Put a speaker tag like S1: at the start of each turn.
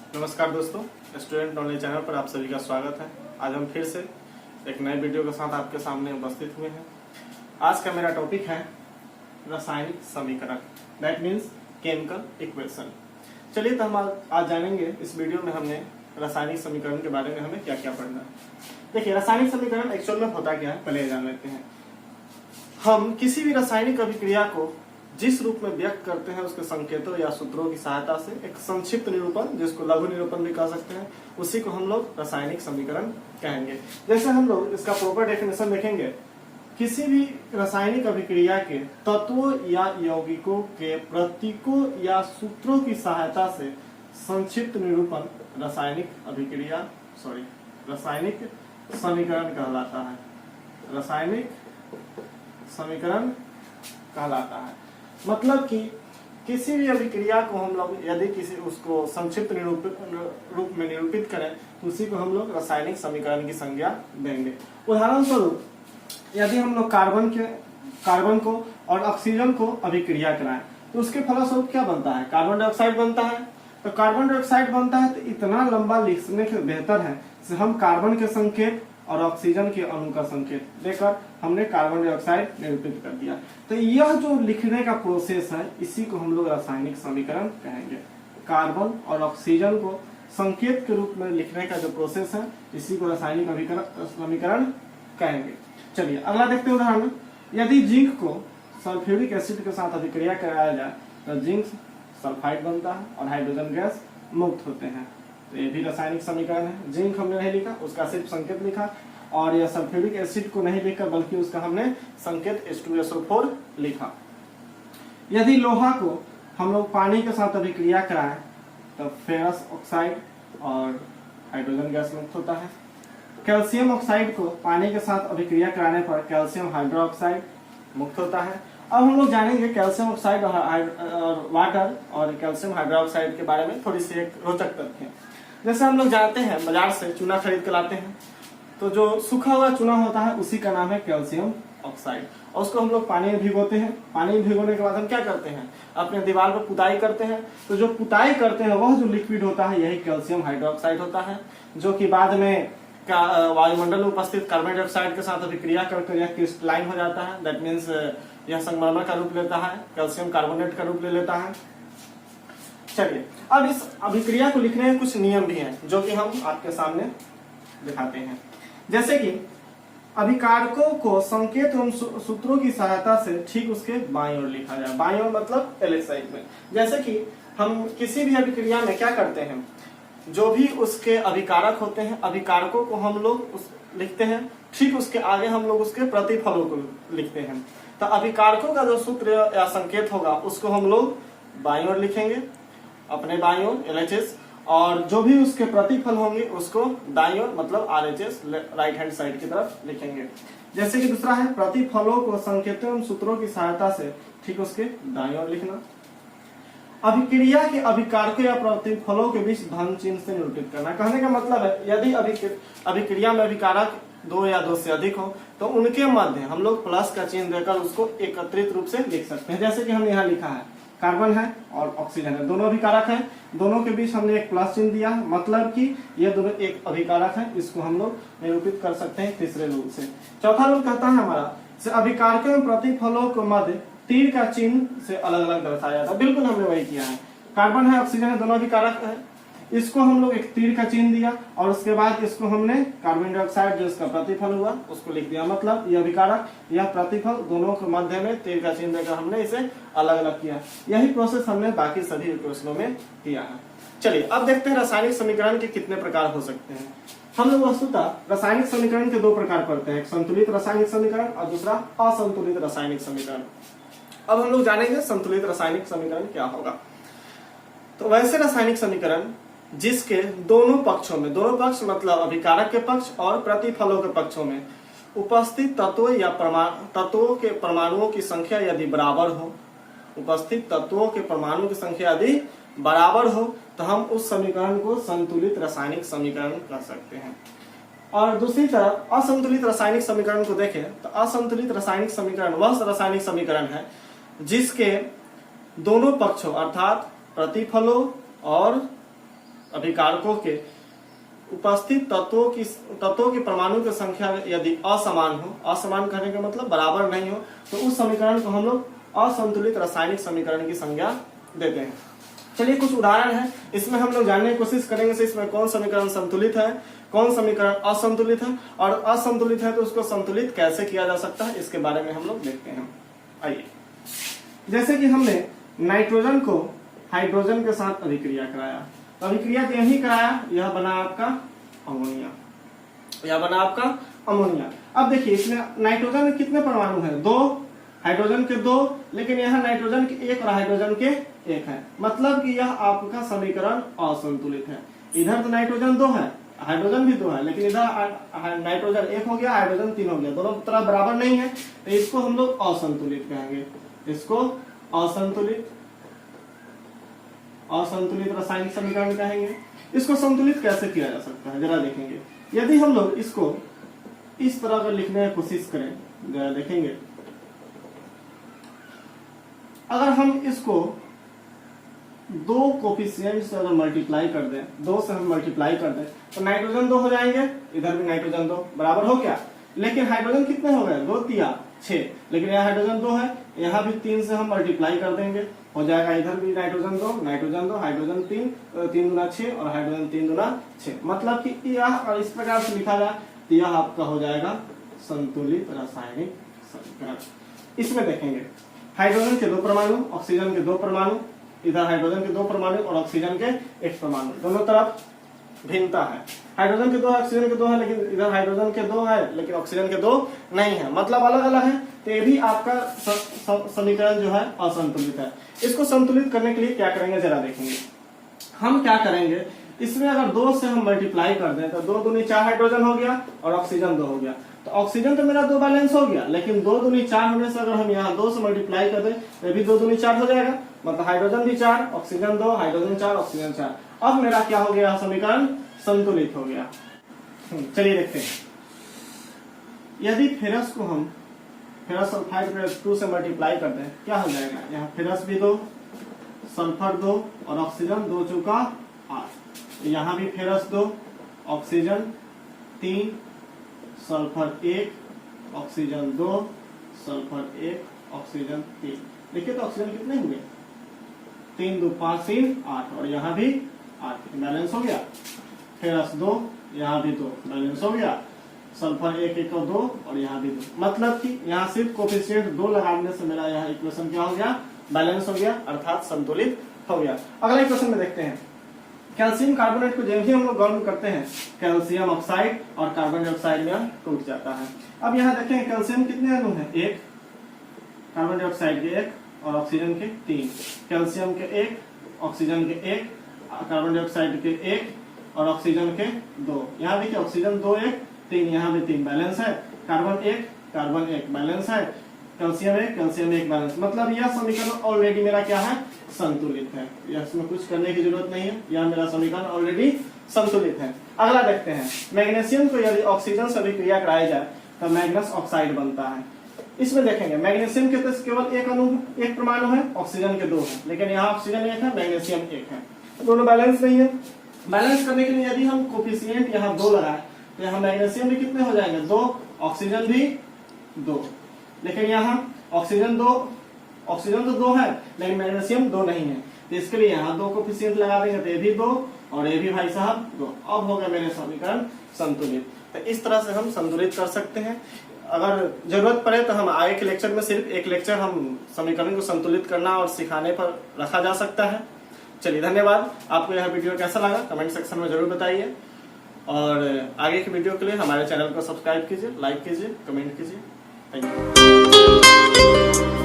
S1: नमस्कार दोस्तों, student knowledge channel पर आप सभी का स्वागत है। आज हम फिर से एक नए वीडियो के साथ आपके सामने उपस्थित हुए हैं। आज का मेरा टॉपिक है रासायनिक समीकरण, दैट मीन्स केमिकल इक्वेशन। चलिए तो हम आज जानेंगे इस वीडियो में हमने रासायनिक समीकरण के बारे में हमें क्या क्या पढ़ना है। देखिए, रासायनिक समीकरण एक्चुअल में होता क्या है, पहले जान लेते हैं। हम किसी भी रासायनिक अभिक्रिया को जिस रूप में व्यक्त करते हैं उसके संकेतों या सूत्रों की सहायता से एक संक्षिप्त निरूपण, जिसको लघु निरूपण भी कह सकते हैं, उसी को हम लोग रासायनिक समीकरण कहेंगे। जैसे हम लोग इसका प्रॉपर डेफिनेशन देखेंगे, किसी भी रासायनिक अभिक्रिया के तत्वों या यौगिकों के प्रतीकों या सूत्रों की सहायता से संक्षिप्त निरूपण रासायनिक समीकरण कहलाता है। रासायनिक समीकरण कहलाता है। मतलब कि किसी भी अभिक्रिया को हम लोग यदि किसी उसको संक्षिप्त रूप में निरूपित करें तो उसी को हम लोग रासायनिक समीकरण की संज्ञा देंगे। उदाहरण स्वरूप, यदि हम लोग कार्बन को और ऑक्सीजन को अभिक्रिया कराएं तो उसके फलस्वरूप क्या बनता है, कार्बन डाइऑक्साइड बनता है। तो कार्बन डाइऑक्साइड बनता है तो इतना लंबा लिखने के बेहतर है कि हम कार्बन के संकेत और ऑक्सीजन के अणु का संकेत देकर हमने कार्बन डाइऑक्साइड निरूपित कर दिया। तो यह जो लिखने का प्रोसेस है, इसी को हम लोग रासायनिक समीकरण कहेंगे। कार्बन और ऑक्सीजन को संकेत के रूप में लिखने का जो प्रोसेस है, इसी को रासायनिक समीकरण कहेंगे। चलिए अगला देखते हैं उदाहरण। यदि जिंक को सल्फ्यूरिक एसिड के साथ अभिक्रिया कराया जाए तो जिंक सल्फाइड बनता है और हाइड्रोजन गैस मुक्त होते हैं। तो ये भी रासायनिक समीकरण है। जिंक हमने नहीं लिखा, उसका सिर्फ संकेत लिखा, और यह सल्फ्यूरिक एसिड को नहीं लिखा बल्कि उसका हमने संकेत H2SO4 लिखा। यदि लोहा को हम लोग पानी के साथ अभिक्रिया कराएं तो फेरस ऑक्साइड और हाइड्रोजन गैस मुक्त होता है। कैल्शियम ऑक्साइड को पानी के साथ अभिक्रिया कराने पर कैल्शियम हाइड्रोक्साइड मुक्त होता है। अब हम लोग जानेंगे कैल्शियम ऑक्साइड और वाटर और कैल्शियम हाइड्रोक्साइड के बारे में थोड़ी सी एक रोचक तथ्य। जैसे हम लोग जानते हैं, बाजार से चूना खरीद के लाते हैं तो जो सूखा हुआ चूना होता है उसी का नाम है कैल्शियम ऑक्साइड, और उसको हम लोग पानी में भिगोते हैं। पानी में भिगोने के बाद हम क्या करते हैं, अपने दीवार पर पुताई करते हैं। तो जो पुताई करते हैं वह जो लिक्विड होता है यही कैल्शियम हाइड्रोक्साइड होता है, जो कि बाद में वायुमंडल में उपस्थित कार्बन डाइऑक्साइड के साथ अभिक्रिया करके यह क्रिस्टलाइन हो जाता है। दैट मीन्स यह संगमरमर का रूप लेता है, कैल्शियम कार्बोनेट का रूप ले लेता है। चलिए, अब इस अभिक्रिया को लिखने के कुछ नियम भी हैं जो कि हम आपके सामने दिखाते हैं। जैसे कि अभिकारकों को संकेत एवं सूत्रों की सहायता से ठीक उसके बाईं ओर लिखा जाए। बाईं ओर मतलब एलेक्स साइड में। जैसे कि हम किसी भी अभिक्रिया में क्या करते हैं, जो भी उसके अभिकारक होते हैं, अभिकारकों को हम लोग लिखते हैं, ठीक उसके आगे हम लोग उसके प्रतिफलों को लिखते हैं। तो अभिकारकों का जो सूत्र या संकेत होगा उसको हम लोग बाईं ओर लिखेंगे, अपने बाईं ओर LHS, और जो भी उसके प्रतिफल होंगे उसको दाईं ओर मतलब RHS, राइट हैंड साइड की तरफ लिखेंगे। जैसे कि दूसरा है, प्रतिफलों को संकेतों एवं सूत्रों की सहायता से ठीक उसके दाईं ओर लिखना। अभिक्रिया के अभिकारकों या प्रतिफलों के बीच धन चिन्ह से निरूपित करना। कहने का मतलब है, यदि अभिक्रिया में अभिकारक 2 या 2 से अधिक हो तो उनके मध्य हम लोग प्लस का चिन्ह देकर उसको एकत्रित रूप से लिख सकते हैं। जैसे कि हमने यहाँ लिखा है, कार्बन है और ऑक्सीजन है, दोनों अभिकारक हैं, दोनों के बीच हमने एक प्लस चिन्ह दिया, मतलब कि ये दोनों एक अभिकारक है। इसको हम लोग निरूपित कर सकते हैं तीसरे रूल से। चौथा रूल कहता है हमारा, अभिकारकों एवं प्रतिफलों के मध्य तीर का चिन्ह से अलग अलग दर्शाया जाता है। बिल्कुल हमने वही किया है। कार्बन है, ऑक्सीजन है, दोनों अभिकारक है, इसको हम लोग एक तीर का चिन्ह दिया और उसके बाद इसको हमने कार्बन डाइऑक्साइड जो इसका प्रतिफल हुआ उसको लिख दिया। मतलब यह अभिकारक यह प्रतिफल दोनों के मध्य में तीर का चिन्ह देकर हमने इसे अलग अलग किया। यही प्रोसेस हमने बाकी सभी इक्वेशनों में किया है। चलिए अब देखते हैं रासायनिक समीकरण के कितने प्रकार हो सकते हैं। हम लोग वस्तुतः रासायनिक समीकरण के 2 प्रकार पढ़ते हैं, एक संतुलित रासायनिक समीकरण और दूसरा असंतुलित रासायनिक समीकरण। अब हम लोग जानेंगे संतुलित रासायनिक समीकरण क्या होगा। तो वैसे रासायनिक समीकरण जिसके दोनों पक्षों में, दोनों पक्ष मतलब अभिकारक के पक्ष और प्रतिफलों के पक्षों में उपस्थित तत्वों या तत्वों के परमाणुओं की संख्या यदि बराबर हो, उपस्थित तत्वों के परमाणु की संख्या यदि बराबर हो तो हम उस समीकरण को संतुलित रासायनिक समीकरण कह सकते हैं। और दूसरी तरफ असंतुलित रासायनिक समीकरण को देखें तो असंतुलित रासायनिक समीकरण वह रासायनिक समीकरण है जिसके दोनों पक्षों अर्थात प्रतिफलों और अभिकारकों के उपस्थित तत्वों की परमाणु की संख्या यदि असमान हो, असमान कहने का मतलब बराबर नहीं हो, तो उस समीकरण को हम लोग असंतुलित रासायनिक समीकरण की संज्ञा देते हैं। चलिए कुछ उदाहरण है, इसमें हम लोग जानने की कोशिश करेंगे से इसमें कौन समीकरण संतुलित है, कौन समीकरण असंतुलित है, और असंतुलित है तो उसको संतुलित कैसे किया जा सकता है, इसके बारे में हम लोग देखते हैं। आइए, जैसे कि हमने नाइट्रोजन को हाइड्रोजन के साथ अभिक्रिया कराया, तो अभिक्रिया तो यही कराया, यह बना आपका अमोनिया, यह बना आपका अमोनिया। अब देखिए इसमें नाइट्रोजन में कितने परमाणु हैं, 2, हाइड्रोजन के 2, लेकिन यहाँ नाइट्रोजन के 1 और हाइड्रोजन के 1 है, मतलब कि यह आपका समीकरण असंतुलित है। इधर तो नाइट्रोजन 2 है, हाइड्रोजन भी 2 है, लेकिन इधर नाइट्रोजन 1 हो गया, हाइड्रोजन 3 हो गया, दोनों तरफ बराबर नहीं है, तो इसको हम लोग असंतुलित कहेंगे। इसको असंतुलित रासायनिक समीकरण कहेंगे। इसको संतुलित कैसे किया जा सकता है जरा देखेंगे। यदि हम लोग इसको इस तरह का लिखने की कोशिश करें, जरा देखेंगे, अगर हम इसको 2 कोफिशिएंट से अगर मल्टीप्लाई कर दें, 2 से हम मल्टीप्लाई कर दें तो नाइट्रोजन 2 हो जाएंगे, इधर भी नाइट्रोजन 2 बराबर हो गया। लेकिन हाइड्रोजन कितने हो गए, 2 3 6, लेकिन यहाँ हाइड्रोजन 2 है, यहाँ भी 3 से हम मल्टीप्लाई कर देंगे, हो जाएगा इधर भी नाइट्रोजन 2 हाइड्रोजन 3, 3 दूना 6 और हाइड्रोजन 3 दूना 6, मतलब कि यह और इस प्रकार से लिखा जाए तो यह आपका हो जाएगा संतुलित रासायनिक समीकरण। इसमें देखेंगे हाइड्रोजन के 2 परमाणु, ऑक्सीजन के 2 परमाणु, इधर हाइड्रोजन के 2 परमाणु और ऑक्सीजन के 1 परमाणु, दोनों तरफ भिन्नता है। हाइड्रोजन के 2 है, ऑक्सीजन के 2 है, लेकिन इधर हाइड्रोजन के 2 है लेकिन ऑक्सीजन के 2 नहीं है, मतलब अलग अलग है, तो ये भी आपका समीकरण जो है असंतुलित है। इसको संतुलित करने के लिए क्या करेंगे जरा देखेंगे। हम क्या करेंगे, इसमें अगर 2 से हम मल्टीप्लाई कर दें तो 2 दूनी 4 हाइड्रोजन हो गया और ऑक्सीजन 2 हो गया, तो ऑक्सीजन तो मेरा 2 बैलेंस हो गया, लेकिन 2 दूनी 4 होने से अगर हम यहाँ 2 से मल्टीप्लाई कर दें तो भी 2 दूनी 4 हो जाएगा, मतलब हाइड्रोजन भी 4, ऑक्सीजन 2, हाइड्रोजन 4, ऑक्सीजन 4। अब मेरा क्या हो गया, समीकरण संतुलित हो गया। चलिए देखते हैं, यदि फेरस को हम फेरस सल्फाइड को 2 से मल्टीप्लाई कर दें क्या हो जाएगा, यहाँ फेरस भी 2, सल्फर 2 और ऑक्सीजन 2 चौका 8, यहाँ भी ferrous 2, oxygen 3, sulphur 1, oxygen 2, sulphur 1, oxygen 3। देखिए तो ऑक्सीजन कितने हुए, 3 2 5 3 8, और यहाँ भी 8, बैलेंस हो गया। फेरस 2, यहाँ भी 2, बैलेंस हो गया। सल्फर 1 1 2 और यहाँ भी 2, मतलब कि यहाँ सिर्फ कोफिशिएंट 2 लगाने से मेरा यहाँ इक्वेशन क्या हो गया, बैलेंस हो गया, अर्थात संतुलित हो गया। अगला इक्वेशन में देखते हैं, कैल्शियम कार्बोनेट को जब भी हम लोग गर्म करते हैं कैल्शियम ऑक्साइड और कार्बन डाइऑक्साइड में टूट जाता है। अब यहाँ देखें कैल्शियम कितने अणु हैं, 1, कार्बन डाइऑक्साइड के 1 और ऑक्सीजन के 3, कैल्शियम के 1, ऑक्सीजन के 1, कार्बन डाइऑक्साइड के 1 और ऑक्सीजन के 2। यहाँ देखिए ऑक्सीजन 2 1 3, यहाँ भी 3 बैलेंस है, कार्बन 1 बैलेंस है, कैल्शियम 1 बैलेंस, मतलब यह समीकरण ऑलरेडी मेरा क्या है, संतुलित है। इसमें कुछ करने की जरूरत नहीं है, यह मेरा समीकरण ऑलरेडी संतुलित है। अगला देखते हैं, मैग्नीशियम को यदि ऑक्सीजन से अभिक्रिया कराई जाए तो मैग्नस ऑक्साइड बनता है। इसमें देखेंगे मैग्नीशियम के तो केवल 1 परमाणु है, ऑक्सीजन के 2 है, लेकिन यहाँ ऑक्सीजन 1 है, मैग्नीशियम 1 है, दोनों बैलेंस नहीं है। बैलेंस करने के लिए यदि हम कोफिशिएंट यहाँ 2 लगाए तो यहाँ मैग्नीशियम भी कितने हो जाएंगे, 2, ऑक्सीजन भी 2, लेकिन यहाँ ऑक्सीजन तो 2 है लेकिन मैग्नीशियम 2 नहीं है, तो इसके लिए यहाँ 2 कोफिशिएंट लगा देंगे तो ये भी 2 और ये भी भाई साहब 2। अब हो गया मेरे समीकरण संतुलित। तो इस तरह से हम संतुलित कर सकते हैं। अगर जरूरत पड़े तो हम आगे के लेक्चर में सिर्फ एक लेक्चर हम समीकरण को संतुलित करना और सिखाने पर रखा जा सकता है। चलिए धन्यवाद। आपको यह वीडियो कैसा लगा कमेंट सेक्शन में जरूर बताइए, और आगे की वीडियो के लिए हमारे चैनल को सब्सक्राइब कीजिए, लाइक कीजिए, कमेंट कीजिए। Thank you.